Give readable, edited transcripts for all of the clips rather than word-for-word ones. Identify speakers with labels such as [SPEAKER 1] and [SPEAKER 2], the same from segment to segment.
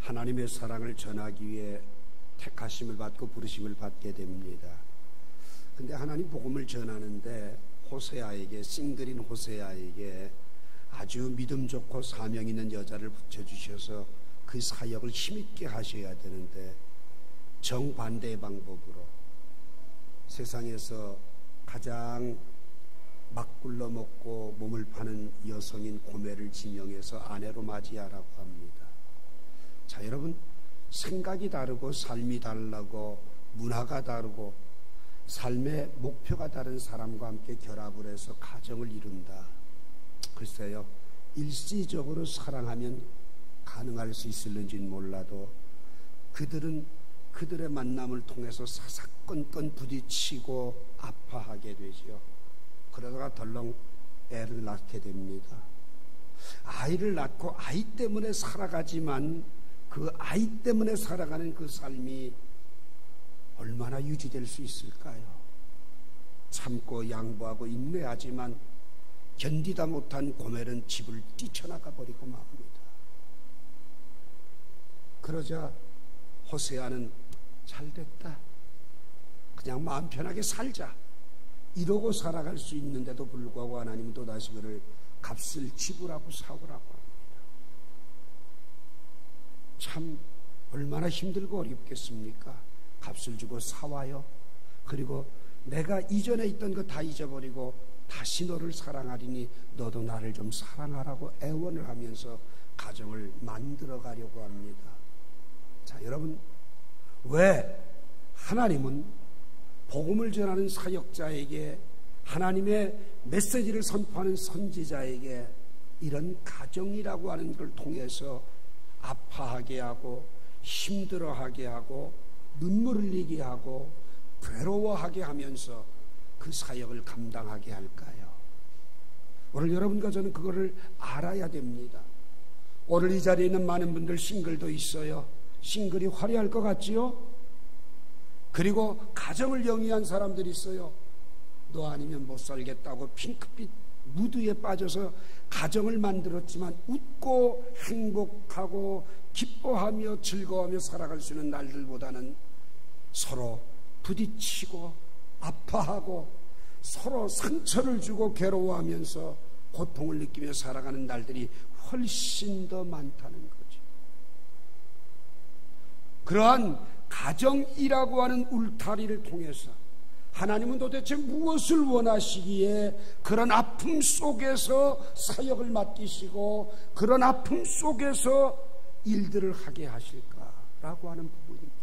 [SPEAKER 1] 하나님의 사랑을 전하기 위해 택하심을 받고 부르심을 받게 됩니다. 근데 하나님 복음을 전하는데 호세아에게, 싱글인 호세아에게 아주 믿음 좋고 사명 있는 여자를 붙여주셔서 그 사역을 힘있게 하셔야 되는데 정반대의 방법으로 세상에서 가장 막 굴러먹고 몸을 파는 여성인 고멜을 지명해서 아내로 맞이하라고 합니다. 자, 여러분, 생각이 다르고 삶이 다르고 문화가 다르고 삶의 목표가 다른 사람과 함께 결합을 해서 가정을 이룬다. 글쎄요, 일시적으로 사랑하면 가능할 수 있을는지는 몰라도 그들은 그들의 만남을 통해서 사사건건 부딪히고 아파하게 되죠. 그러다가 덜렁 애를 낳게 됩니다. 아이를 낳고 아이 때문에 살아가지만 그 아이 때문에 살아가는 그 삶이 얼마나 유지될 수 있을까요? 참고 양보하고 인내하지만 견디다 못한 고멜은 집을 뛰쳐나가 버리고 맙니다. 그러자 호세아는 잘됐다, 그냥 마음 편하게 살자, 이러고 살아갈 수 있는데도 불구하고 하나님은 또다시 그를 값을 지불하고 사오라고 합니다. 참 얼마나 힘들고 어렵겠습니까? 값을 주고 사와요. 그리고 내가 이전에 있던 거 다 잊어버리고 다시 너를 사랑하리니 너도 나를 좀 사랑하라고 애원을 하면서 가정을 만들어 가려고 합니다. 자, 여러분, 왜 하나님은 복음을 전하는 사역자에게, 하나님의 메시지를 선포하는 선지자에게 이런 가정이라고 하는 걸 통해서 아파하게 하고 힘들어하게 하고 눈물 흘리게 하고 괴로워하게 하면서 그 사역을 감당하게 할까요? 오늘 여러분과 저는 그거를 알아야 됩니다. 오늘 이 자리에 있는 많은 분들 싱글도 있어요. 싱글이 화려할 것 같지요? 그리고 가정을 영위한 사람들이 있어요. 너 아니면 못 살겠다고 핑크빛 무드에 빠져서 가정을 만들었지만 웃고 행복하고 기뻐하며 즐거워하며 살아갈 수 있는 날들보다는 서로 부딪히고 아파하고 서로 상처를 주고 괴로워하면서 고통을 느끼며 살아가는 날들이 훨씬 더 많다는 거죠. 그러한 가정이라고 하는 울타리를 통해서 하나님은 도대체 무엇을 원하시기에 그런 아픔 속에서 사역을 맡기시고 그런 아픔 속에서 일들을 하게 하실까라고 하는 부분입니다.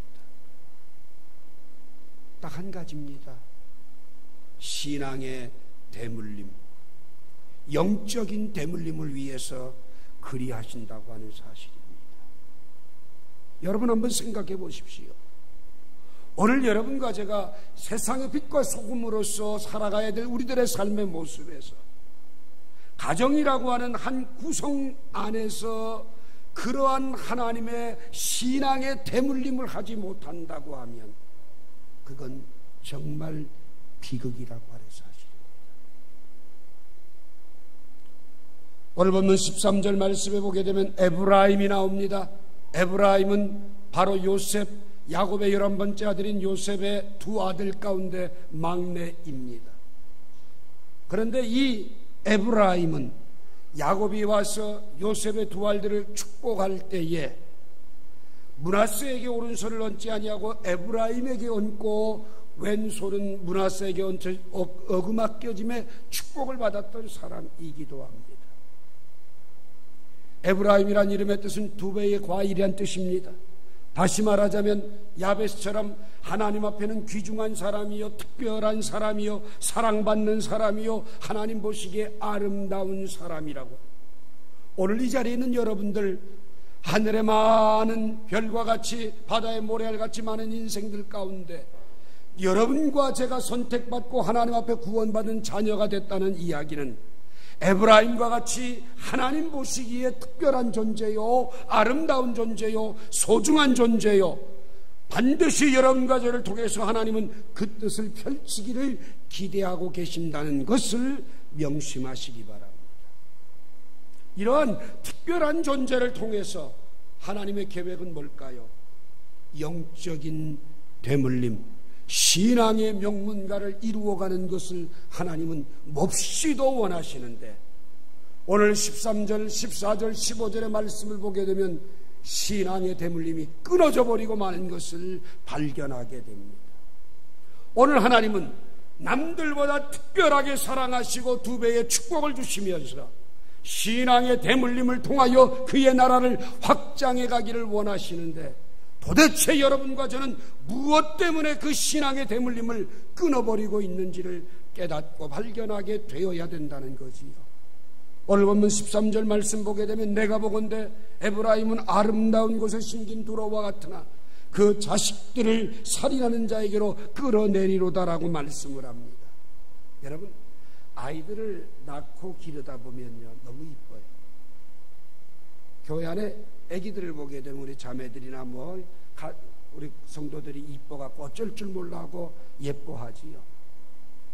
[SPEAKER 1] 딱 한 가지입니다. 신앙의 대물림, 영적인 대물림을 위해서 그리하신다고 하는 사실입니다. 여러분 한번 생각해 보십시오. 오늘 여러분과 제가 세상의 빛과 소금으로서 살아가야 될 우리들의 삶의 모습에서 가정이라고 하는 한 구성 안에서 그러한 하나님의 신앙의 대물림을 하지 못한다고 하면 그건 정말 비극이라고 하는 사실입니다. 오늘 보면 13절 말씀에 보게 되면 에브라임이 나옵니다. 에브라임은 바로 요셉, 야곱의 11번째 아들인 요셉의 두 아들 가운데 막내입니다. 그런데 이 에브라임은 야곱이 와서 요셉의 두 아들을 축복할 때에 므낫세에게 오른손을 얹지 아니하고 에브라임에게 얹고 왼손은 므낫세에게 얹혀 어그막 껴짐에 축복을 받았던 사람이기도 합니다. 에브라임이란 이름의 뜻은 두 배의 과일이란 뜻입니다. 다시 말하자면 야베스처럼 하나님 앞에는 귀중한 사람이요, 특별한 사람이요, 사랑받는 사람이요, 하나님 보시기에 아름다운 사람이라고. 오늘 이 자리에 있는 여러분들, 하늘의 많은 별과 같이 바다의 모래알같이 많은 인생들 가운데 여러분과 제가 선택받고 하나님 앞에 구원받은 자녀가 됐다는 이야기는 에브라임과 같이 하나님 보시기에 특별한 존재요, 아름다운 존재요, 소중한 존재요, 반드시 여러분과 저를 통해서 하나님은 그 뜻을 펼치기를 기대하고 계신다는 것을 명심하시기 바랍니다. 이러한 특별한 존재를 통해서 하나님의 계획은 뭘까요? 영적인 되물림, 신앙의 명문가를 이루어가는 것을 하나님은 몹시도 원하시는데, 오늘 13절, 14절, 15절의 말씀을 보게 되면 신앙의 되물림이 끊어져 버리고 마는 것을 발견하게 됩니다. 오늘 하나님은 남들보다 특별하게 사랑하시고 두 배의 축복을 주시면서 신앙의 되물림을 통하여 그의 나라를 확장해 가기를 원하시는데, 도대체 여러분과 저는 무엇 때문에 그 신앙의 되물림을 끊어버리고 있는지를 깨닫고 발견하게 되어야 된다는 거지요. 오늘 본문 13절 말씀 보게 되면 내가 보건대 에브라임은 아름다운 곳에 심긴 두로와 같으나 그 자식들을 살인하는 자에게로 끌어내리로다라고 말씀을 합니다. 여러분, 아이들을 낳고 기르다 보면요, 너무 이뻐요. 교회 안에 아기들을 보게 되면 우리 자매들이나 우리 성도들이 이뻐갖고 어쩔 줄 몰라 하고 예뻐하지요.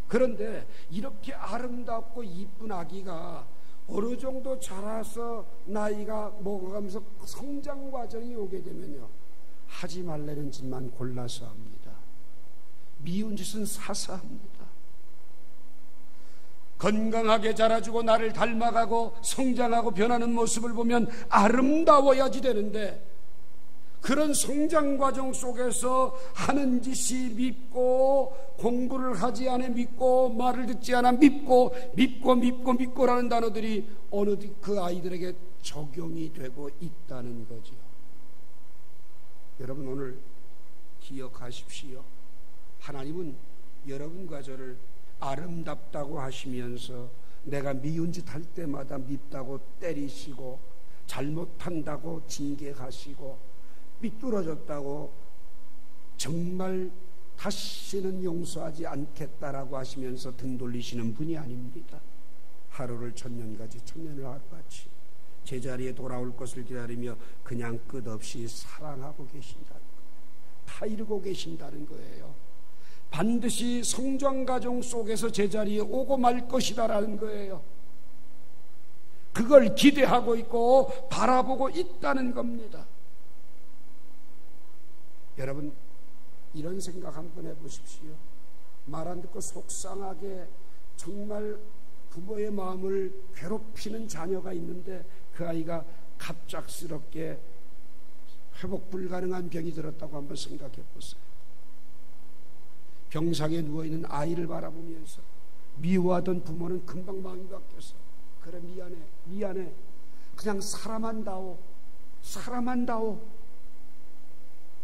[SPEAKER 1] 그런데 이렇게 아름답고 이쁜 아기가 어느 정도 자라서 나이가 먹어가면서 성장 과정이 오게 되면요, 하지 말라는 짓만 골라서 합니다. 미운 짓은 사서 합니다. 건강하게 자라주고 나를 닮아가고 성장하고 변하는 모습을 보면 아름다워야지 되는데, 그런 성장 과정 속에서 하는 짓이 밉고, 공부를 하지 않아 밉고, 말을 듣지 않아 밉고라는 단어들이 어느 그 아이들에게 적용이 되고 있다는 거죠. 여러분, 오늘 기억하십시오. 하나님은 여러분과 저를 아름답다고 하시면서 내가 미운 짓 할 때마다 밉다고 때리시고, 잘못한다고 징계하시고, 삐뚤어졌다고 정말 다시는 용서하지 않겠다라고 하시면서 등 돌리시는 분이 아닙니다. 하루를 천년같이, 천년을 하루같이 제자리에 돌아올 것을 기다리며 그냥 끝없이 사랑하고 계신다는 거예요. 다 이루고 계신다는 거예요. 반드시 성장 과정 속에서 제자리에 오고 말 것이다라는 거예요. 그걸 기대하고 있고 바라보고 있다는 겁니다. 여러분, 이런 생각 한번 해보십시오. 말 안 듣고 속상하게 정말 부모의 마음을 괴롭히는 자녀가 있는데 그 아이가 갑작스럽게 회복 불가능한 병이 들었다고 한번 생각해 보세요. 병상에 누워있는 아이를 바라보면서 미워하던 부모는 금방 마음이 바뀌어서, 그래, 미안해, 그냥 사람한다오,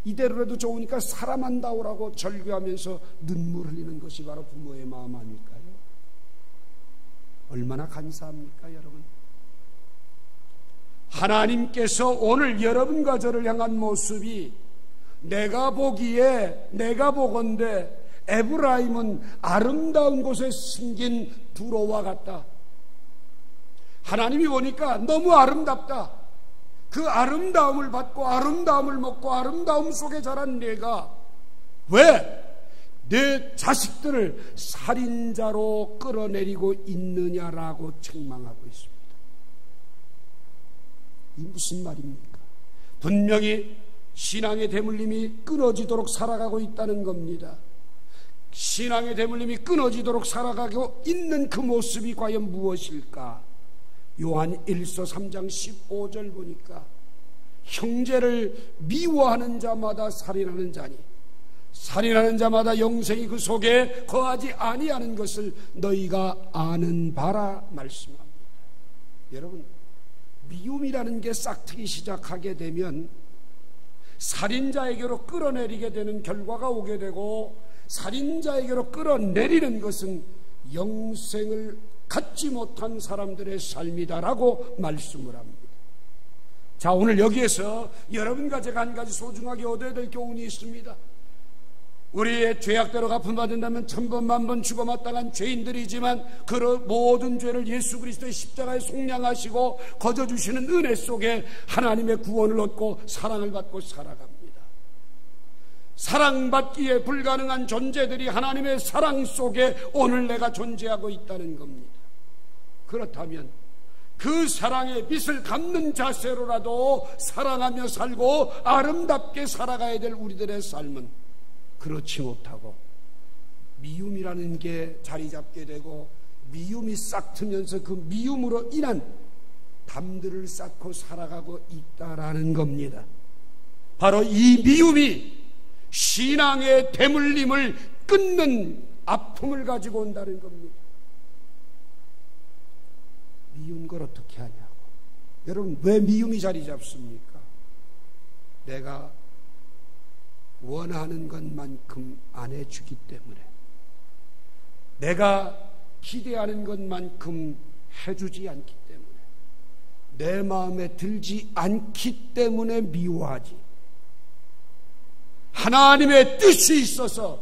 [SPEAKER 1] 이대로라도 좋으니까 사람한다오라고 절규하면서 눈물 흘리는 것이 바로 부모의 마음 아닐까요? 얼마나 간사합니까, 여러분? 하나님께서 오늘 여러분과 저를 향한 모습이 내가 보건대 에브라임은 아름다운 곳에 숨긴 두로와 같다. 하나님이 보니까 너무 아름답다. 그 아름다움을 받고 아름다움을 먹고 아름다움 속에 자란 내가 왜 내 자식들을 살인자로 끌어내리고 있느냐라고 책망하고 있습니다. 이 무슨 말입니까? 분명히 신앙의 대물림이 끊어지도록 살아가고 있다는 겁니다. 신앙의 대물림이 끊어지도록 살아가고 있는 그 모습이 과연 무엇일까? 요한 1서 3장 15절 보니까 형제를 미워하는 자마다 살인하는 자니 살인하는 자마다 영생이 그 속에 거하지 아니하는 것을 너희가 아는 바라 말씀합니다. 여러분, 미움이라는 게 싹트기 시작하게 되면 살인자에게로 끌어내리게 되는 결과가 오게 되고, 살인자에게로 끌어내리는 것은 영생을 갖지 못한 사람들의 삶이다라고 말씀을 합니다. 자, 오늘 여기에서 여러분과 제가 한 가지 소중하게 얻어야 될 교훈이 있습니다. 우리의 죄악대로 갚음받는다면 천번 만번 죽어 마땅한 죄인들이지만 그 모든 죄를 예수 그리스도의 십자가에 속량하시고 거저주시는 은혜 속에 하나님의 구원을 얻고 사랑을 받고 살아갑니다. 사랑받기에 불가능한 존재들이 하나님의 사랑 속에 오늘 내가 존재하고 있다는 겁니다. 그렇다면 그 사랑의 빛을 갚는 자세로라도 사랑하며 살고 아름답게 살아가야 될 우리들의 삶은 그렇지 못하고 미움이라는 게 자리 잡게 되고 미움이 싹트면서 그 미움으로 인한 담들을 쌓고 살아가고 있다라는 겁니다. 바로 이 미움이 신앙의 대물림을 끊는 아픔을 가지고 온다는 겁니다. 미운 걸 어떻게 하냐고. 여러분, 왜 미움이 자리 잡습니까? 내가 원하는 것만큼 안 해주기 때문에, 내가 기대하는 것만큼 해주지 않기 때문에, 내 마음에 들지 않기 때문에 미워하지. 하나님의 뜻이 있어서,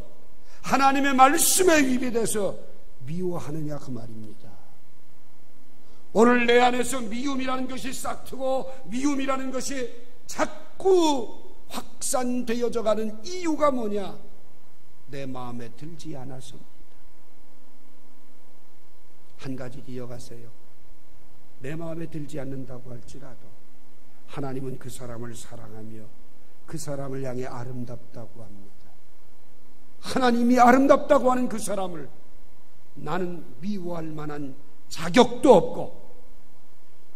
[SPEAKER 1] 하나님의 말씀에 위배돼서 미워하느냐 그 말입니다. 오늘 내 안에서 미움이라는 것이 싹트고 미움이라는 것이 자꾸 확산되어져 가는 이유가 뭐냐? 내 마음에 들지 않아서입니다. 한 가지 기억하세요. 내 마음에 들지 않는다고 할지라도 하나님은 그 사람을 사랑하며 그 사람을 향해 아름답다고 합니다. 하나님이 아름답다고 하는 그 사람을 나는 미워할 만한 자격도 없고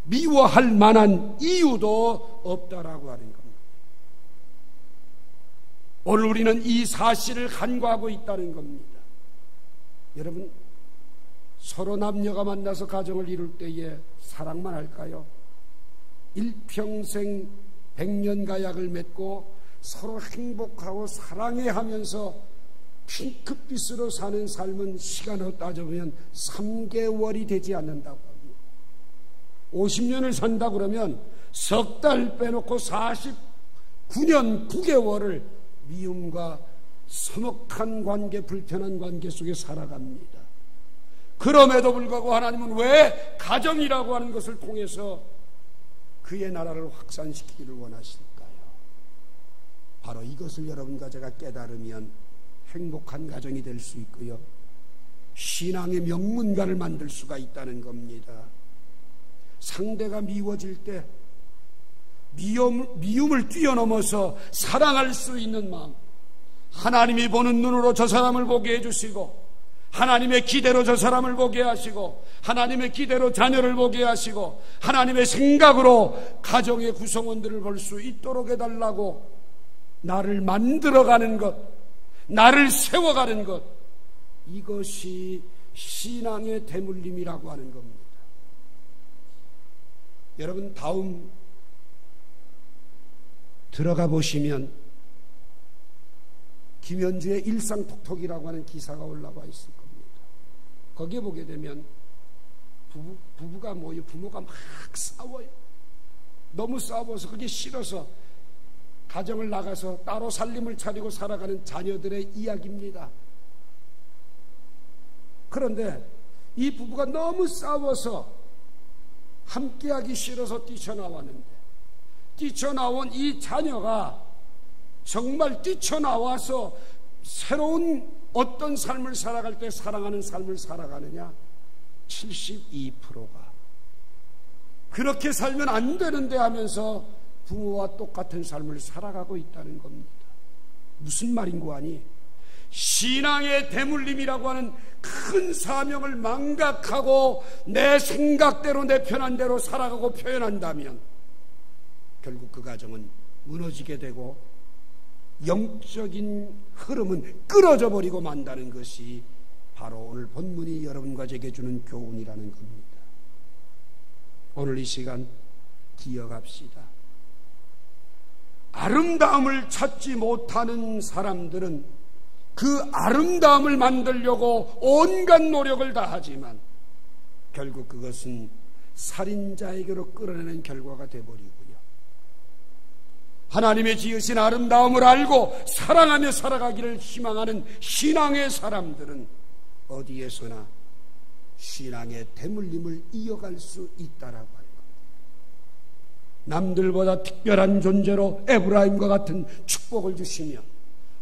[SPEAKER 1] 미워할 만한 이유도 없다라고 하는 겁니다. 오늘 우리는 이 사실을 간과하고 있다는 겁니다. 여러분, 서로 남녀가 만나서 가정을 이룰 때에 사랑만 할까요? 일평생 100년 가약을 맺고 서로 행복하고 사랑해 하면서 핑크빛으로 사는 삶은 시간으로 따져보면 3개월이 되지 않는다고 합니다. 50년을 산다 그러면 석 달 빼놓고 49년 9개월을 미움과 서먹한 관계, 불편한 관계 속에 살아갑니다. 그럼에도 불구하고 하나님은 왜 가정이라고 하는 것을 통해서 그의 나라를 확산시키기를 원하실까요? 바로 이것을 여러분과 제가 깨달으면 행복한 가정이 될 수 있고요, 신앙의 명문가를 만들 수가 있다는 겁니다. 상대가 미워질 때 미움을 뛰어넘어서 사랑할 수 있는 마음, 하나님이 보는 눈으로 저 사람을 보게 해주시고, 하나님의 기대로 저 사람을 보게 하시고, 하나님의 기대로 자녀를 보게 하시고, 하나님의 생각으로 가정의 구성원들을 볼 수 있도록 해달라고 나를 만들어가는 것, 나를 세워가는 것, 이것이 신앙의 대물림이라고 하는 겁니다. 여러분, 다음 들어가 보시면 김현주의 일상톡톡이라고 하는 기사가 올라와 있을 겁니다. 거기에 보게 되면 부부가 모여 부모가 막 싸워요. 너무 싸워서 그게 싫어서 가정을 나가서 따로 살림을 차리고 살아가는 자녀들의 이야기입니다. 그런데 이 부부가 너무 싸워서 함께하기 싫어서 뛰쳐나왔는데, 뛰쳐나온 이 자녀가 정말 뛰쳐나와서 새로운 어떤 삶을 살아갈 때 사랑하는 삶을 살아가느냐? 72%가 그렇게 살면 안 되는데 하면서 부모와 똑같은 삶을 살아가고 있다는 겁니다. 무슨 말인고 하니, 신앙의 대물림이라고 하는 큰 사명을 망각하고 내 생각대로 내 편한 대로 살아가고 표현한다면 결국 그 가정은 무너지게 되고 영적인 흐름은 끊어져 버리고 만다는 것이 바로 오늘 본문이 여러분과 제게 주는 교훈이라는 겁니다. 오늘 이 시간 기억합시다. 아름다움을 찾지 못하는 사람들은 그 아름다움을 만들려고 온갖 노력을 다하지만 결국 그것은 살인자에게로 끌어내는 결과가 되어버리고요, 하나님의 지으신 아름다움을 알고 사랑하며 살아가기를 희망하는 신앙의 사람들은 어디에서나 신앙의 대물림을 이어갈 수 있다라고 하는 겁니다. 남들보다 특별한 존재로 에브라임과 같은 축복을 주시며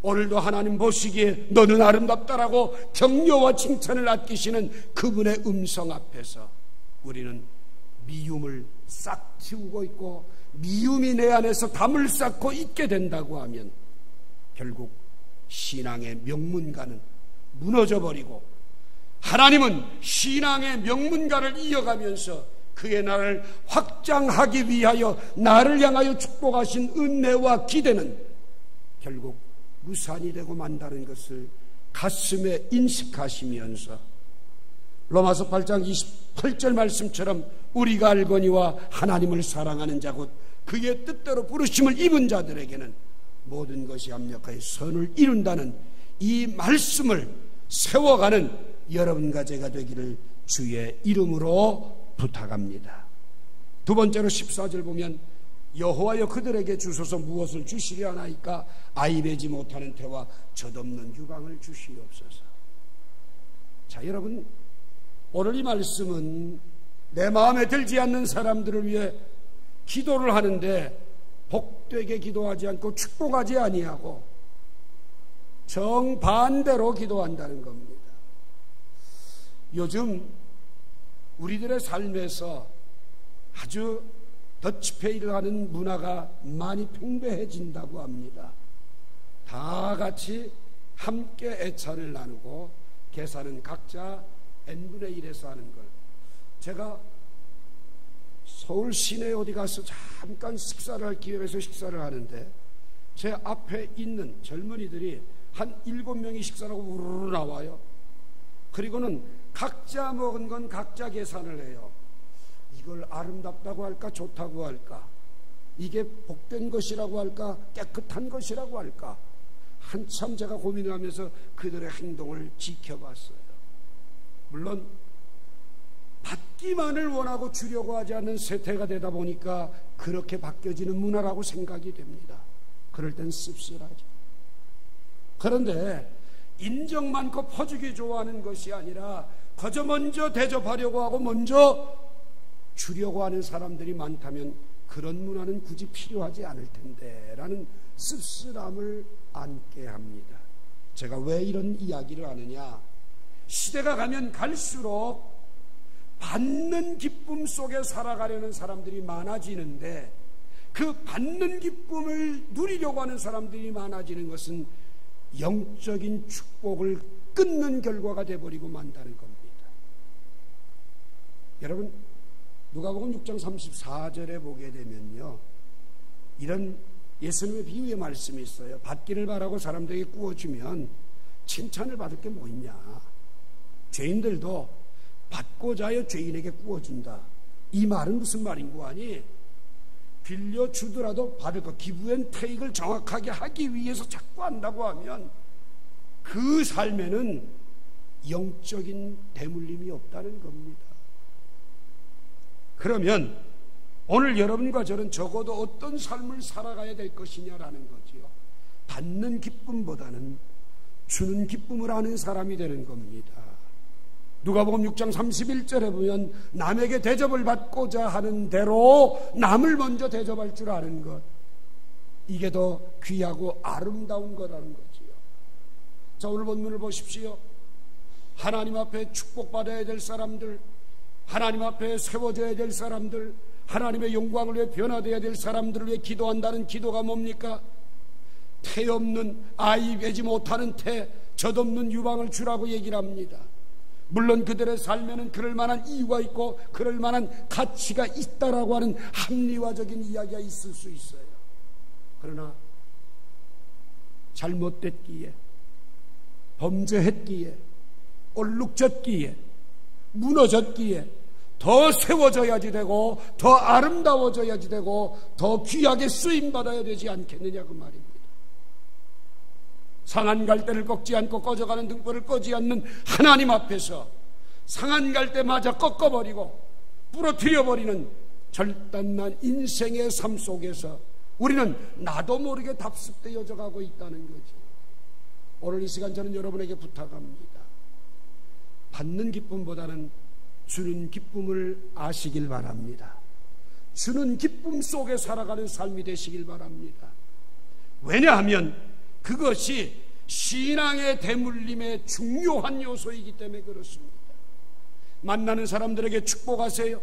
[SPEAKER 1] 오늘도 하나님 보시기에 너는 아름답다라고 격려와 칭찬을 아끼시는 그분의 음성 앞에서 우리는 미움을 싹 틔우고 있고 미움이 내 안에서 담을 쌓고 있게 된다고 하면 결국 신앙의 명문가는 무너져버리고 하나님은 신앙의 명문가를 이어가면서 그의 나라를 확장하기 위하여 나를 향하여 축복하신 은혜와 기대는 결국 무산이 되고 만다는 것을 가슴에 인식하시면서 로마서 8장 28절 말씀처럼 우리가 알거니와 하나님을 사랑하는 자 곧 그의 뜻대로 부르심을 입은 자들에게는 모든 것이 합력하여 선을 이룬다는 이 말씀을 세워가는 여러분과 제가 되기를 주의 이름으로 부탁합니다. 두 번째로 14절 보면 여호와여 그들에게 주소서 무엇을 주시려 하나이까 아이되지 못하는 태와 젖없는 유방을 주시옵소서. 자, 여러분, 오늘 이 말씀은 내 마음에 들지 않는 사람들을 위해 기도를 하는데 복되게 기도하지 않고 축복하지 아니하고 정반대로 기도한다는 겁니다. 요즘 우리들의 삶에서 아주 더치페이를 하는 문화가 많이 팽배해진다고 합니다. 다 같이 함께 애찬을 나누고 계산은 각자 n분의 1에서 하는 걸. 제가 서울 시내 어디 가서 잠깐 식사를 할 기회에서 식사를 하는데 제 앞에 있는 젊은이들이 한 7명이 식사를 하고 우르르 나와요. 그리고는 각자 먹은 건 각자 계산을 해요. 이걸 아름답다고 할까 좋다고 할까, 이게 복된 것이라고 할까 깨끗한 것이라고 할까, 한참 제가 고민을 하면서 그들의 행동을 지켜봤어요. 물론 받기만을 원하고 주려고 하지 않는 세태가 되다 보니까 그렇게 바뀌어지는 문화라고 생각이 됩니다. 그럴 땐 씁쓸하죠. 그런데 인정 많고 퍼주기 좋아하는 것이 아니라 거저 먼저 대접하려고 하고 먼저 주려고 하는 사람들이 많다면 그런 문화는 굳이 필요하지 않을 텐데 라는 씁쓸함을 안게 합니다. 제가 왜 이런 이야기를 하느냐, 시대가 가면 갈수록 받는 기쁨 속에 살아가려는 사람들이 많아지는데 그 받는 기쁨을 누리려고 하는 사람들이 많아지는 것은 영적인 축복을 끊는 결과가 되어버리고 만다는 겁니다. 여러분, 누가복음 6장 34절에 보게 되면요, 이런 예수님의 비유의 말씀이 있어요. 받기를 바라고 사람들에게 구워주면 칭찬을 받을 게 뭐 있냐, 죄인들도 받고자 하여 죄인에게 구워준다. 이 말은 무슨 말인고 하니, 빌려주더라도 받을 것, 기브 앤 테이크를 정확하게 하기 위해서 자꾸 한다고 하면 그 삶에는 영적인 대물림이 없다는 겁니다. 그러면 오늘 여러분과 저는 적어도 어떤 삶을 살아가야 될 것이냐라는 거지요. 받는 기쁨보다는 주는 기쁨을 아는 사람이 되는 겁니다. 누가복음 6장 31절에 보면 남에게 대접을 받고자 하는 대로 남을 먼저 대접할 줄 아는 것, 이게 더 귀하고 아름다운 거라는 거지요. 자, 오늘 본문을 보십시오. 하나님 앞에 축복받아야 될 사람들, 하나님 앞에 세워져야 될 사람들, 하나님의 영광을 위해 변화되어야 될 사람들을 위해 기도한다는 기도가 뭡니까? 태 없는, 아이 되지 못하는 태, 젖없는 유방을 주라고 얘기를 합니다. 물론 그들의 삶에는 그럴 만한 이유가 있고 그럴 만한 가치가 있다라고 하는 합리화적인 이야기가 있을 수 있어요. 그러나 잘못됐기에, 범죄했기에, 얼룩졌기에, 무너졌기에 더 세워져야지 되고 더 아름다워져야지 되고 더 귀하게 쓰임받아야 되지 않겠느냐 그 말입니다. 상한 갈대를 꺾지 않고 꺼져가는 등불을 꺼지 않는 하나님 앞에서 상한 갈대마저 꺾어버리고 부러뜨려버리는 절단난 인생의 삶 속에서 우리는 나도 모르게 답습되어져 가고 있다는 거지. 오늘 이 시간 저는 여러분에게 부탁합니다. 받는 기쁨보다는 주는 기쁨을 아시길 바랍니다. 주는 기쁨 속에 살아가는 삶이 되시길 바랍니다. 왜냐하면 그것이 신앙의 대물림의 중요한 요소이기 때문에 그렇습니다. 만나는 사람들에게 축복하세요.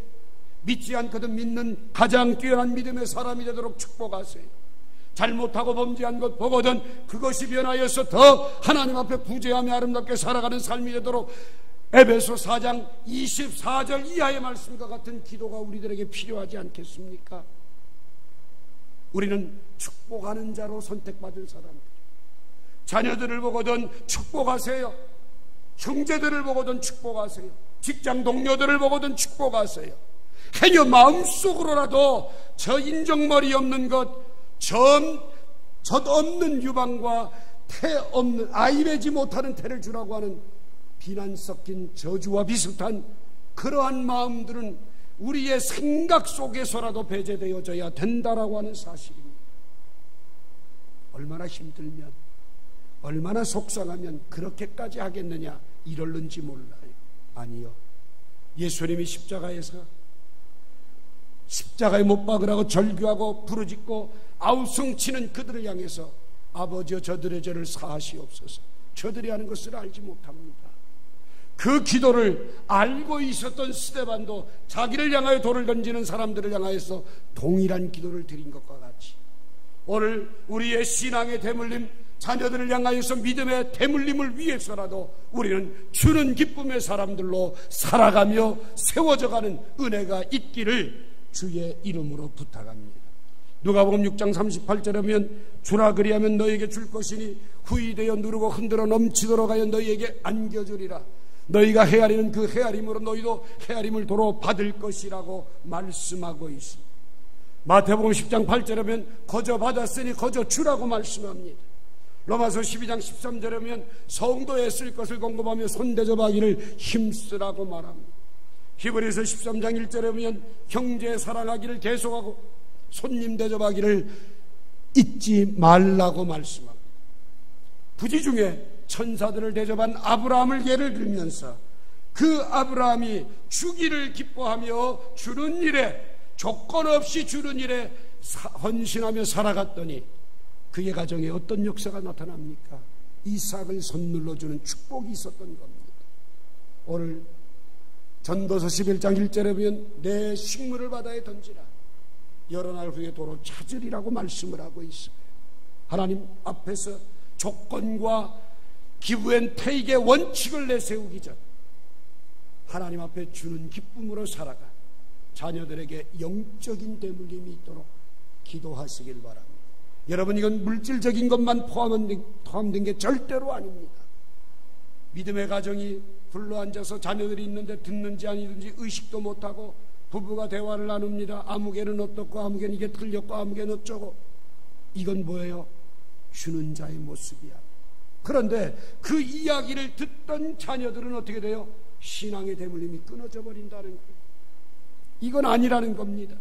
[SPEAKER 1] 믿지 않거든 믿는 가장 뛰어난 믿음의 사람이 되도록 축복하세요. 잘못하고 범죄한 것 보거든 그것이 변하여서 더 하나님 앞에 부재하며 아름답게 살아가는 삶이 되도록 에베소 4장 24절 이하의 말씀과 같은 기도가 우리들에게 필요하지 않겠습니까? 우리는 축복하는 자로 선택받은 사람들. 자녀들을 보거든 축복하세요. 형제들을 보거든 축복하세요. 직장 동료들을 보거든 축복하세요. 행여 마음속으로라도 저 인정머리 없는 것, 젖 없는 유방과 태 없는 아이 되지 못하는 태를 주라고 하는 비난 섞인 저주와 비슷한 그러한 마음들은 우리의 생각 속에서라도 배제되어져야 된다라고 하는 사실입니다. 얼마나 힘들면, 얼마나 속상하면 그렇게까지 하겠느냐 이럴는지 몰라요. 아니요. 예수님이 십자가에 못 박으라고 절규하고 부르짖고 아우성치는 그들을 향해서 아버지여 저들의 죄를 사하시옵소서. 저들이 하는 것을 알지 못합니다. 그 기도를 알고 있었던 스데반도 자기를 향하여 돌을 던지는 사람들을 향하여서 동일한 기도를 드린 것과 같이 오늘 우리의 신앙의 대물림, 자녀들을 향하여서 믿음의 대물림을 위해서라도 우리는 주는 기쁨의 사람들로 살아가며 세워져가는 은혜가 있기를 주의 이름으로 부탁합니다. 누가복음 6장 38절에 보면 주라 그리하면 너에게 줄 것이니 후히 되어 누르고 흔들어 넘치도록 하여 너희에게 안겨주리라. 너희가 헤아리는 그 헤아림으로 너희도 헤아림을 도로 받을 것이라고 말씀하고 있습니다. 마태복음 10장 8절에 보면 거저 받았으니 거저 주라고 말씀합니다. 로마서 12장 13절에 보면 성도에 쓸 것을 공급하며 손대접하기를 힘쓰라고 말합니다. 히브리서 13장 1절에 보면 형제 사랑하기를 계속하고 손님 대접하기를 잊지 말라고 말씀합니다. 부지 중에 천사들을 대접한 아브라함을 예를 들면서 그 아브라함이 주기를 기뻐하며 주는 일에 조건 없이 주는 일에 헌신하며 살아갔더니 그의 가정에 어떤 역사가 나타납니까? 이삭을 손눌러주는 축복이 있었던 겁니다. 오늘 전도서 11장 1절에 보면 내 식물을 바다에 던지라 여러 날 후에 도로 찾으리라고 말씀을 하고 있어요. 하나님 앞에서 조건과 기부엔 태익의 원칙을 내세우기 전 하나님 앞에 주는 기쁨으로 살아가 자녀들에게 영적인 대물림이 있도록 기도하시길 바랍니다. 여러분, 이건 물질적인 것만 포함된 게 절대로 아닙니다. 믿음의 가정이 둘러앉아서 자녀들이 있는데 듣는지 아니든지 의식도 못하고 부부가 대화를 나눕니다. 아무개는 어떻고 아무개는 이게 틀렸고 아무개는 어쩌고. 이건 뭐예요? 주는 자의 모습이야. 그런데 그 이야기를 듣던 자녀들은 어떻게 돼요? 신앙의 대물림이 끊어져 버린다는 거예요. 이건 아니라는 겁니다.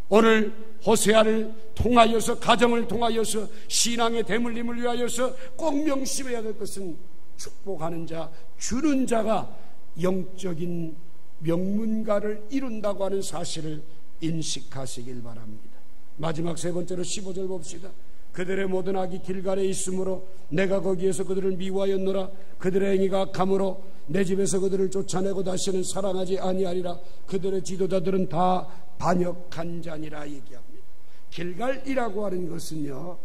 [SPEAKER 1] 오늘 호세아를 통하여서, 가정을 통하여서 신앙의 대물림을 위하여서 꼭 명심해야 될 것은 축복하는 자, 주는 자가 영적인 명문가를 이룬다고 하는 사실을 인식하시길 바랍니다. 마지막 세 번째로 15절 봅시다. 그들의 모든 악이 길갈에 있으므로 내가 거기에서 그들을 미워하였노라. 그들의 행위가 악함으로 내 집에서 그들을 쫓아내고 다시는 사랑하지 아니하리라. 그들의 지도자들은 다 반역한 자니라 얘기합니다. 길갈이라고 하는 것은요,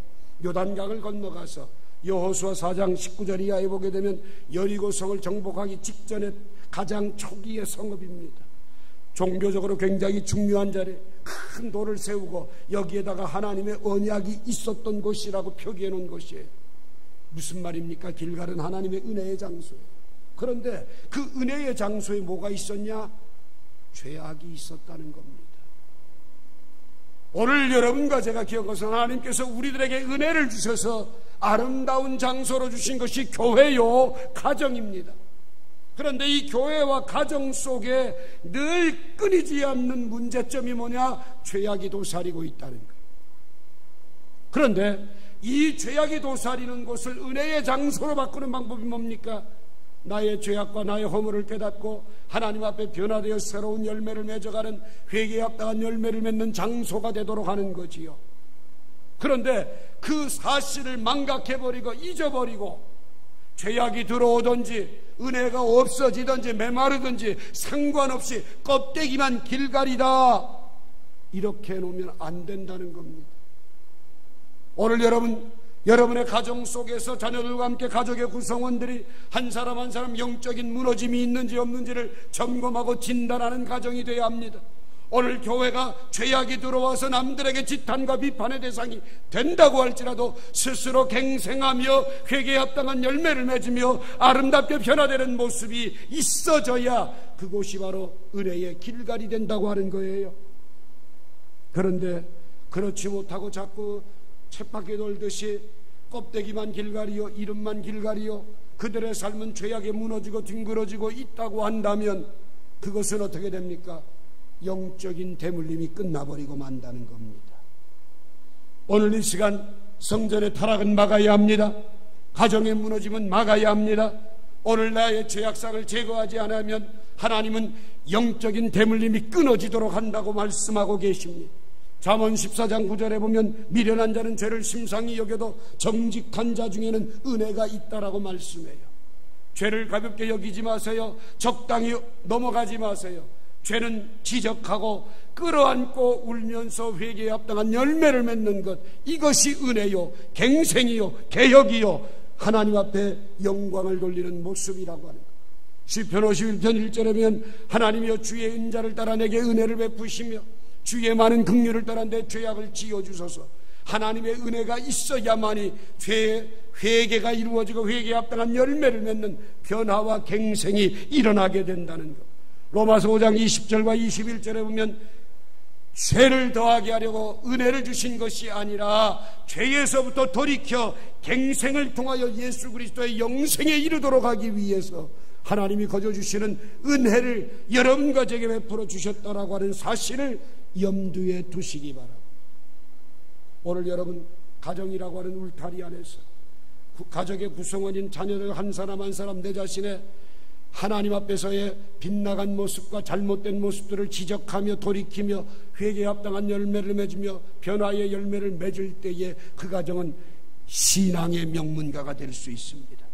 [SPEAKER 1] 요단강을 건너가서 여호수아 4장 19절 이하에 보게 되면 여리고성을 정복하기 직전에 가장 초기의 성읍입니다. 종교적으로 굉장히 중요한 자리에 큰 돌을 세우고 여기에다가 하나님의 언약이 있었던 곳이라고 표기해 놓은 곳이에요. 무슨 말입니까? 길갈은 하나님의 은혜의 장소예요. 그런데 그 은혜의 장소에 뭐가 있었냐? 죄악이 있었다는 겁니다. 오늘 여러분과 제가 기억해서 하나님께서 우리들에게 은혜를 주셔서 아름다운 장소로 주신 것이 교회요, 가정입니다. 그런데 이 교회와 가정 속에 늘 끊이지 않는 문제점이 뭐냐? 죄악이 도사리고 있다는 거예요. 그런데 이 죄악이 도사리는 곳을 은혜의 장소로 바꾸는 방법이 뭡니까? 나의 죄악과 나의 허물을 깨닫고 하나님 앞에 변화되어 새로운 열매를 맺어가는, 회개에 합당한 열매를 맺는 장소가 되도록 하는 거지요. 그런데 그 사실을 망각해버리고 잊어버리고 죄악이 들어오든지 은혜가 없어지든지 메마르든지 상관없이 껍데기만 길갈이다, 이렇게 해놓으면 안 된다는 겁니다. 오늘 여러분의 가정 속에서 자녀들과 함께 가족의 구성원들이 한 사람 한 사람 영적인 무너짐이 있는지 없는지를 점검하고 진단하는 가정이 되어야 합니다. 오늘 교회가 죄악이 들어와서 남들에게 지탄과 비판의 대상이 된다고 할지라도 스스로 갱생하며 회개에 합당한 열매를 맺으며 아름답게 변화되는 모습이 있어져야 그곳이 바로 은혜의 길갈이 된다고 하는 거예요. 그런데 그렇지 못하고 자꾸 쳇바퀴 돌듯이 껍데기만 길갈이요, 이름만 길갈이요, 그들의 삶은 죄악에 무너지고 뒹그러지고 있다고 한다면 그것은 어떻게 됩니까? 영적인 대물림이 끝나버리고 만다는 겁니다. 오늘 이 시간 성전의 타락은 막아야 합니다. 가정의 무너짐은 막아야 합니다. 오늘 나의 죄악상을 제거하지 않으면 하나님은 영적인 대물림이 끊어지도록 한다고 말씀하고 계십니다. 잠언 14장 9절에 보면 미련한 자는 죄를 심상히 여겨도 정직한 자 중에는 은혜가 있다라고 말씀해요. 죄를 가볍게 여기지 마세요. 적당히 넘어가지 마세요. 죄는 지적하고 끌어안고 울면서 회개에 합당한 열매를 맺는 것, 이것이 은혜요, 갱생이요, 개혁이요, 하나님 앞에 영광을 돌리는 모습이라고 하는 것. 시편 51편 1절에 보면 하나님이여 주의 인자를 따라 내게 은혜를 베푸시며 주의 많은 긍휼을 따라 내 죄악을 지어주소서. 하나님의 은혜가 있어야만이 회개가 이루어지고 회개에 합당한 열매를 맺는 변화와 갱생이 일어나게 된다는 것. 로마서 5장 20절과 21절에 보면 죄를 더하게 하려고 은혜를 주신 것이 아니라 죄에서부터 돌이켜 갱생을 통하여 예수 그리스도의 영생에 이르도록 하기 위해서 하나님이 거저 주시는 은혜를 여러분과 제게 베풀어 주셨다라고 하는 사실을 염두에 두시기 바랍니다. 오늘 여러분 가정이라고 하는 울타리 안에서 가족의 구성원인 자녀들 한 사람 한 사람 내 자신의 하나님 앞에서의 빗나간 모습과 잘못된 모습들을 지적하며 돌이키며 회개에 합당한 열매를 맺으며 변화의 열매를 맺을 때에 그 가정은 신앙의 명문가가 될 수 있습니다.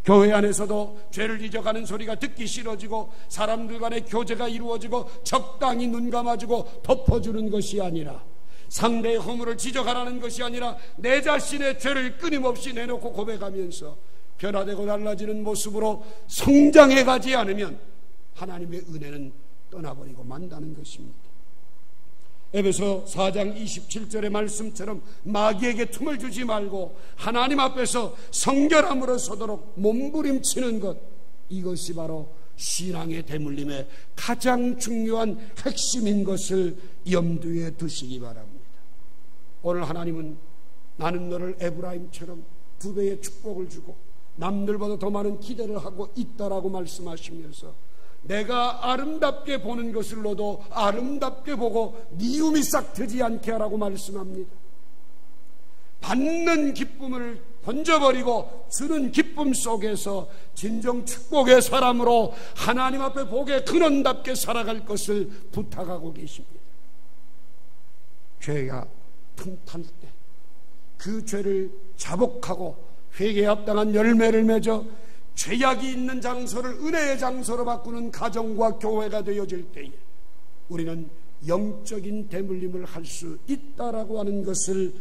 [SPEAKER 1] 교회 안에서도 죄를 지적하는 소리가 듣기 싫어지고 사람들 간의 교제가 이루어지고 적당히 눈 감아주고 덮어주는 것이 아니라, 상대의 허물을 지적하라는 것이 아니라 내 자신의 죄를 끊임없이 내놓고 고백하면서 변화되고 달라지는 모습으로 성장해 가지 않으면 하나님의 은혜는 떠나버리고 만다는 것입니다. 에베소 4장 27절의 말씀처럼 마귀에게 틈을 주지 말고 하나님 앞에서 성결함으로 서도록 몸부림치는 것, 이것이 바로 신앙의 대물림의 가장 중요한 핵심인 것을 염두에 두시기 바랍니다. 오늘 하나님은 나는 너를 에브라임처럼 2배의 축복을 주고 남들보다 더 많은 기대를 하고 있다라고 말씀하시면서 내가 아름답게 보는 것을 너도 아름답게 보고 미움이 싹 트지 않게 하라고 말씀합니다. 받는 기쁨을 던져버리고 주는 기쁨 속에서 진정 축복의 사람으로 하나님 앞에 복의 근원답게 살아갈 것을 부탁하고 계십니다. 죄가 틈탈 때 그 죄를 자복하고 회개에 합당한 열매를 맺어 죄악이 있는 장소를 은혜의 장소로 바꾸는 가정과 교회가 되어질 때에 우리는 영적인 대물림을 할 수 있다라고 하는 것을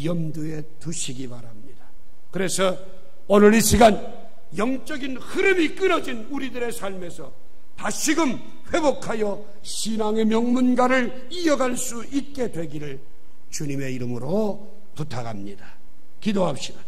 [SPEAKER 1] 염두에 두시기 바랍니다. 그래서 오늘 이 시간 영적인 흐름이 끊어진 우리들의 삶에서 다시금 회복하여 신앙의 명문가를 이어갈 수 있게 되기를 주님의 이름으로 부탁합니다. 기도합시다.